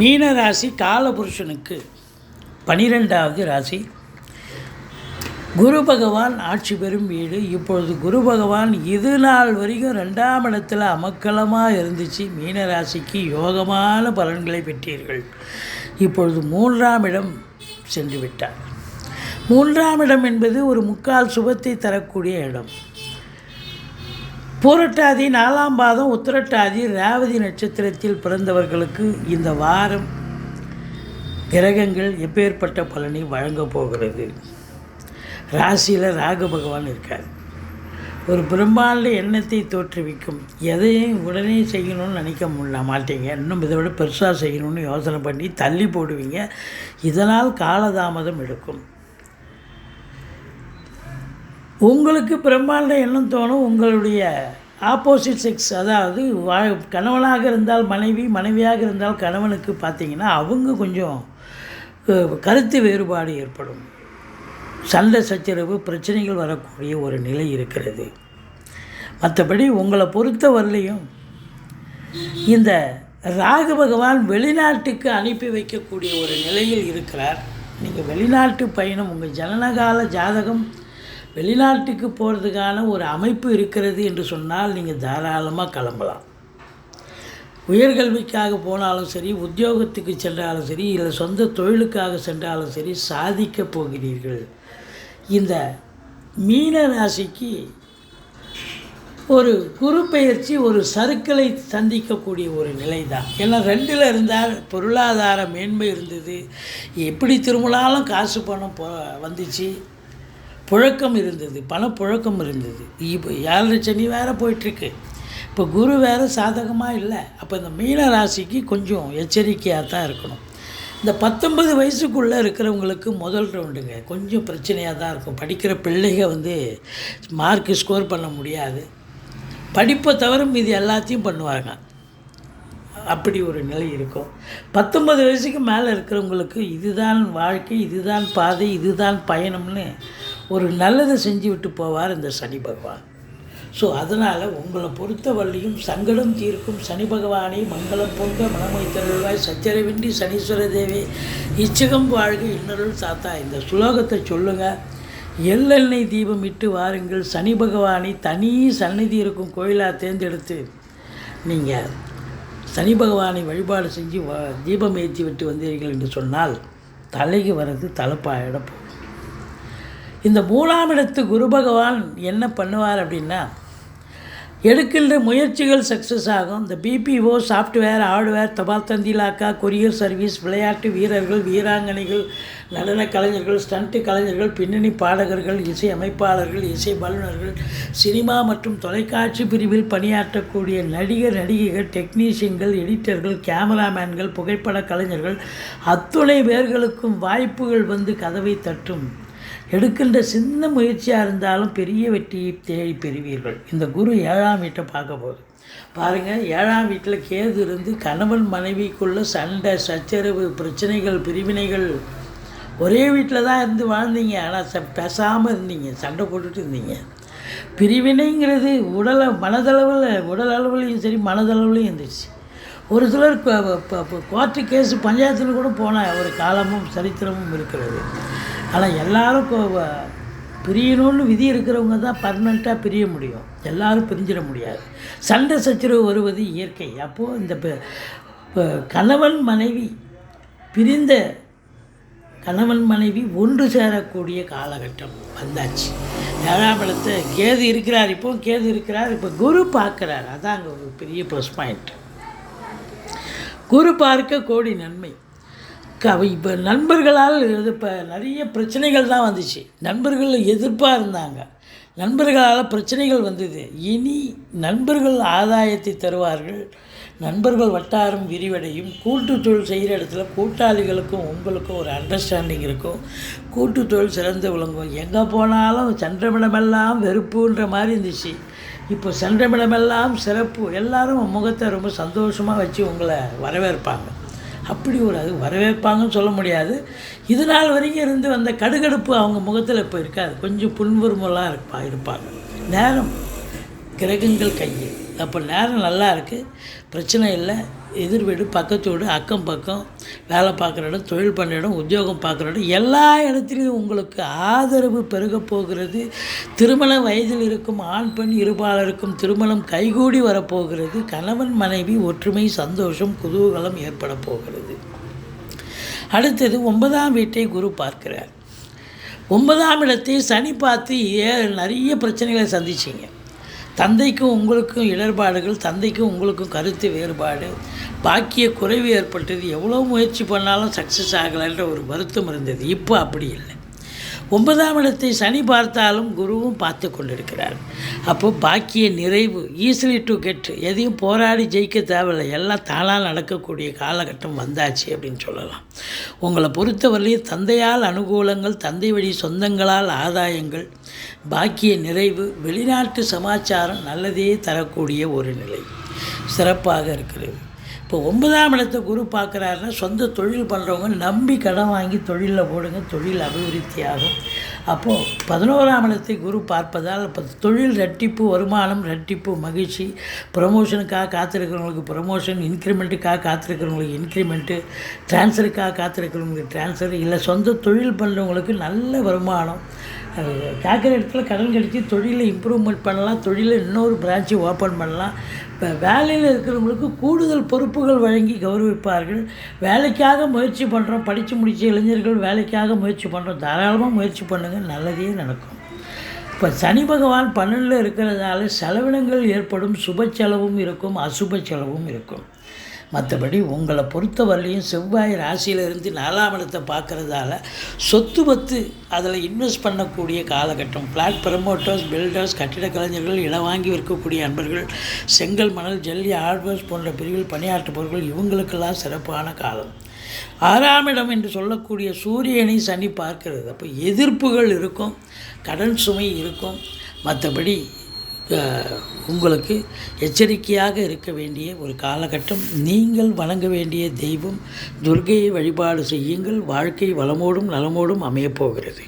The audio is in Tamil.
மீன ராசி காலபுருஷனுக்கு 12வது ராசி. குரு பகவான் ஆட்சி பெறும் வீடு. இப்பொழுது குரு பகவான் இது நாள் வரைக்கும் 2ஆம் இடத்துல அமக்கலமாக இருந்துச்சு. மீன ராசிக்கு யோகமான பலன்களை பெற்றீர்கள். இப்பொழுது 3ஆம் இடம் சென்று விட்டார். 3ஆம் இடம் என்பது ஒரு முக்கால் சுபத்தை தரக்கூடிய இடம். பூரட்டாதி 4ஆம் பாதம், உத்திரட்டாதி, ரேவதி நட்சத்திரத்தில் பிறந்தவர்களுக்கு இந்த வாரம் கிரகங்கள் எப்பேற்பட்ட பலனை வழங்கப் போகிறது. ராசியில் ராகு பகவான் இருக்கார். ஒரு பிரம்மாண்ட எண்ணத்தை தோற்றுவிக்கும். எதையும் உடனே செய்யணும்னு நினைக்க மாட்டீங்க. இன்னும் இதை விட பெருசாக செய்யணும்னு யோசனை பண்ணி தள்ளி போடுவீங்க. இதனால் காலதாமதம் எடுக்கும். உங்களுக்கு பிரம்மாண்ட எண்ணம் தோணும். உங்களுடைய ஆப்போசிட் செக்ஸ், அதாவது கணவனாக இருந்தால் மனைவி, மனைவியாக இருந்தால் கணவனுக்கு பார்த்திங்கன்னா அவங்க கொஞ்சம் கருத்து வேறுபாடு ஏற்படும். சண்டை சச்சரவு பிரச்சனைகள் வரக்கூடிய ஒரு நிலை இருக்கிறது. மற்றபடி உங்களை பொறுத்த வரலையும் இந்த ராகு பகவான் வெளிநாட்டுக்கு அனுப்பி வைக்கக்கூடிய ஒரு நிலையில் இருக்கிறார். நீங்கள் வெளிநாட்டு பயணம், உங்கள் ஜனனகால ஜாதகம் வெளிநாட்டுக்கு போகிறதுக்கான ஒரு அமைப்பு இருக்கிறது என்று சொன்னால் நீங்கள் தாராளமாக கிளம்பலாம். உயர்கல்விக்காக போனாலும் சரி, உத்தியோகத்துக்கு சென்றாலும் சரி, இல்லை சொந்த தொழிலுக்காக சென்றாலும் சரி, சாதிக்கப் போகிறீர்கள். இந்த மீன ராசிக்கு ஒரு குரு பெயர்ச்சி ஒரு சறுக்களை சந்திக்கக்கூடிய ஒரு நிலை தான். ஏன்னா 2ல் இருந்தால் பொருளாதார மேன்மை இருந்தது. எப்படி திரும்பினாலும் காசு பணம் வந்துச்சு, புழக்கம் இருந்தது, பணப்புழக்கம் இருந்தது. இப்போ 7 சனி வேறு போயிட்டுருக்கு. இப்போ குரு வேறு சாதகமாக இல்லை. அப்போ இந்த மீன ராசிக்கு கொஞ்சம் எச்சரிக்கையாக தான் இருக்கணும். இந்த 19 வயசுக்குள்ளே இருக்கிறவங்களுக்கு முதல் ரவுண்டுங்க கொஞ்சம் பிரச்சனையாக தான் இருக்கும். படிக்கிற பிள்ளைங்க மார்க்கு ஸ்கோர் பண்ண முடியாது. படிப்பை தவிர மீது எல்லாத்தையும் பண்ணுவாங்க. அப்படி ஒரு நிலை இருக்கும். 19 வயசுக்கு மேலே இருக்கிறவங்களுக்கு இதுதான் வாழ்க்கை, இதுதான் பாதை, இதுதான் பயணம்னு ஒரு நல்லதை செஞ்சு விட்டு போவார் இந்த சனி பகவான். ஸோ அதனால் உங்களை பொறுத்த வரையும் சங்கடம் தீர்க்கும் சனி பகவானை மங்களம் பொங்க மனமை தருள்வாய் சச்சரவின்றி சனீஸ்வர தேவி இச்சகம் வாழ்க இன்னருள் சாத்தா. இந்த சுலோகத்தை சொல்லுங்கள். எள்ளெண்ணெய் தீபம் இட்டு வாருங்கள். சனி பகவானை தனி சந்நிதி இருக்கும் கோயிலாக தேர்ந்தெடுத்து நீங்கள் சனி பகவானை வழிபாடு செஞ்சு தீபம் ஏற்றி விட்டு வந்தீர்கள் என்று சொன்னால் தலைக்கு வர்றது தலைப்பாயிட போகும். இந்த 3ஆம் இடத்து குரு பகவான் என்ன பண்ணுவார் அப்படின்னா, எடுக்கின்ற முயற்சிகள் சக்ஸஸ் ஆகும். இந்த பிபிஓ, சாஃப்ட்வேர், ஹார்ட்வேர், தபால் தந்தி இலாக்கா, கொரியர் சர்வீஸ், விளையாட்டு வீரர்கள், வீராங்கனைகள், நடன கலைஞர்கள், ஸ்டண்ட்டு கலைஞர்கள், பின்னணி பாடகர்கள், இசை அமைப்பாளர்கள், இசை வல்லுநர்கள், சினிமா மற்றும் தொலைக்காட்சி பிரிவில் பணியாற்றக்கூடிய நடிகர் நடிகைகள், டெக்னீஷியன்கள், எடிட்டர்கள், கேமராமேன்கள், புகைப்பட கலைஞர்கள் அத்துணை பேர்களுக்கும் வாய்ப்புகள் கதவை தட்டும். எடுக்கின்ற சின்ன முயற்சியாக இருந்தாலும் பெரிய வெற்றியை தேடி பெறுவீர்கள். இந்த குரு 7ஆம் வீட்டை பார்க்க போகுது. பாருங்கள், 7ஆம் வீட்டில் கேது இருந்து கணவன் மனைவிக்குள்ள சண்டை சச்சரவு பிரச்சனைகள் பிரிவினைகள். ஒரே வீட்டில் தான் இருந்து வாழ்ந்தீங்க, ஆனால் பேசாமல் இருந்தீங்க, சண்டை போட்டுட்டு இருந்தீங்க. பிரிவினைங்கிறது உடல் அளவுலையும் சரி மனதளவுலையும் இருந்துச்சு. ஒரு சிலர் கோர்ட்டு கேஸு பஞ்சாயத்தில் கூட போன ஒரு காலமும் சரித்திரமும் இருக்கிறது. ஆனால் எல்லோரும் பிரியணும்னு விதி இருக்கிறவங்க தான் பர்மனெண்ட்டாக பிரிய முடியும். எல்லோரும் பிரிஞ்சிட முடியாது. சண்டை சச்சரவு வருவது இயற்கை. அப்போது இந்த கணவன் மனைவி பிரிந்த கணவன் மனைவி ஒன்று சேரக்கூடிய காலகட்டம் வந்தாச்சு. 7ஆம் இடத்தை கேது இருக்கிறார். இப்போ குரு பார்க்குறார். அதான் அங்கே ஒரு பெரிய ப்ளஸ் பாயிண்ட். குரு பார்க்க கோடி நன்மை. இப்போ நண்பர்களால் இப்போ நிறைய பிரச்சனைகள் தான் வந்துச்சு. நண்பர்கள் எதிர்ப்பாக இருந்தாங்க. நண்பர்களால் பிரச்சனைகள் வந்தது. இனி நண்பர்கள் ஆதாயத்தை தருவார்கள். நண்பர்கள் வட்டாரம் விரிவடையும். கூட்டு தொழில் செய்கிற இடத்துல கூட்டாளிகளுக்கும் உங்களுக்கும் ஒரு அண்டர்ஸ்டாண்டிங் இருக்கும். கூட்டு தொழில் சிறந்து விளங்கும். எங்கே போனாலும் சந்திரமிடமெல்லாம் வெறுப்புன்ற மாதிரி இருந்துச்சு. இப்போ சந்திரமிடமெல்லாம் சிறப்பு. எல்லோரும் முகத்தை ரொம்ப சந்தோஷமாக வச்சு உங்களை வரவேற்பாங்க. அப்படி ஒரு அது வரவேற்பாங்கன்னு சொல்ல முடியாது. இது நாள் வரைக்கும் இருந்து வந்த கடுகடுப்பு அவங்க முகத்தில் இப்போ இருக்காது. கொஞ்சம் புன்முறுமலாக இருப்பாங்க. நேரம் கிரகங்கள் கையில். அப்போ நேரம் நல்லா இருக்குது, பிரச்சனை இல்லை. எதிர் வீடு, பக்கத்து வீடு, அக்கம் பக்கம், வேலை பார்க்குற இடம், தொழில் பண்ணுற இடம், உத்தியோகம் பார்க்குற இடம், எல்லா இடத்துலையும் உங்களுக்கு ஆதரவு பெருகப் போகிறது. திருமண வயதில் இருக்கும் ஆண் பெண் இருபாலருக்கும் திருமணம் கைகூடி வரப்போகிறது. கணவன் மனைவி ஒற்றுமை, சந்தோஷம், குதூகலம் ஏற்பட போகிறது. அடுத்தது 9ஆம் வீட்டை குரு பார்க்கிறார். 9ஆம் இடத்தை சனி பார்த்து நிறைய பிரச்சனைகளை சந்திச்சிங்க. தந்தைக்கும் உங்களுக்கும் இடர்பாடுகள், தந்தைக்கும் உங்களுக்கும் கருத்து வேறுபாடு, பாக்கிய குறைவு ஏற்பட்டது. எவ்வளோ முயற்சி பண்ணாலும் சக்ஸஸ் ஆகலைன்ற ஒரு வருத்தம் இருந்தது. இப்போ அப்படி இல்லை. 9ஆம் இடத்தை சனி பார்த்தாலும் குருவும் பார்த்து கொண்டிருக்கிறார். அப்போது பாக்கிய நிறைவு, ஈஸிலி டு கெட், எதையும் போராடி ஜெயிக்க தேவையில்லை, எல்லாம் தானாக நடக்கக்கூடிய காலகட்டம் வந்தாச்சு அப்படின்னு சொல்லலாம். உங்களை பொறுத்தவரையிலும் தந்தையால் அனுகூலங்கள், தந்தை வழி சொந்தங்களால் ஆதாயங்கள், பாக்கிய நிறைவு, வெளிநாட்டு சமாச்சாரம் நல்லதே தரக்கூடிய ஒரு நிலை சிறப்பாக இருக்கிறது. இப்போ 9ஆம் இடத்தை குரு பார்க்குறாருன்னா சொந்த தொழில் பண்ணுறவங்க நம்பி கடன் வாங்கி தொழிலில் போடுங்க, தொழில் அபிவிருத்தியாகும். அப்போது 11ஆம் இடத்தை குரு பார்ப்பதால் இப்போ தொழில் ரெட்டிப்பு, வருமானம் ரெட்டிப்பு, மகிழ்ச்சி, ப்ரமோஷனுக்காக காத்திருக்கிறவங்களுக்கு ப்ரமோஷன், இன்க்ரிமெண்ட்டுக்காக காத்திருக்கிறவங்களுக்கு இன்க்ரிமெண்ட்டு, ட்ரான்ஸ்ஃபருக்காக காத்திருக்கிறவங்களுக்கு ட்ரான்ஸ்ஃபர், இல்லை சொந்த தொழில் பண்ணுறவங்களுக்கு நல்ல வருமானம், கேட்குற இடத்துல கடன் கிடைச்சி தொழிலை இம்ப்ரூவ்மெண்ட் பண்ணலாம், தொழிலை இன்னொரு பிரான்ச்சு ஓப்பன் பண்ணலாம். இப்போ வேலையில் இருக்கிறவங்களுக்கு கூடுதல் பொறுப்புகள் வழங்கி கௌரவிப்பார்கள். வேலைக்காக முயற்சி பண்ணுறோம், படித்து முடித்த இளைஞர்கள் வேலைக்காக முயற்சி பண்ணுறோம், தாராளமாக முயற்சி பண்ணுங்கள், நல்லதே நடக்கும். இப்போ சனி பகவான் 12 இருக்கிறதால செலவினங்கள் ஏற்படும், சுப செலவும் இருக்கும், அசுப செலவும் இருக்கும். மற்றபடி உங்களை பொறுத்தவரையிலையும் செவ்வாய் ராசியிலிருந்து 4ஆம் இடத்தை பார்க்குறதால சொத்து பத்து அதில் இன்வெஸ்ட் பண்ணக்கூடிய காலகட்டம். ஃப்ளாட் ப்ரமோட்டர்ஸ், பில்டர்ஸ், கட்டிட கலைஞர்கள், இடம் வாங்கி விற்கக்கூடிய அன்பர்கள், செங்கல், மணல், ஜல்லி, ஹார்ட்வேர்ஸ் போன்ற பிரிவில் பணியாற்றுபவர்கள், இவங்களுக்கெல்லாம் சிறப்பான காலம். 6ஆம் இடம் என்று சொல்லக்கூடிய சூரியனை சனி பார்க்கிறது. அப்போ எதிர்ப்புகள் இருக்கும், கடன் சுமை இருக்கும். மற்றபடி உங்களுக்கு எச்சரிக்கையாக இருக்க வேண்டிய ஒரு காலகட்டம். நீங்கள் வணங்க வேண்டிய தெய்வம் துர்க்கையை வழிபாடு செய்யுங்கள். வாழ்க்கை வளமோடும் நலமோடும் அமையப்போகிறது.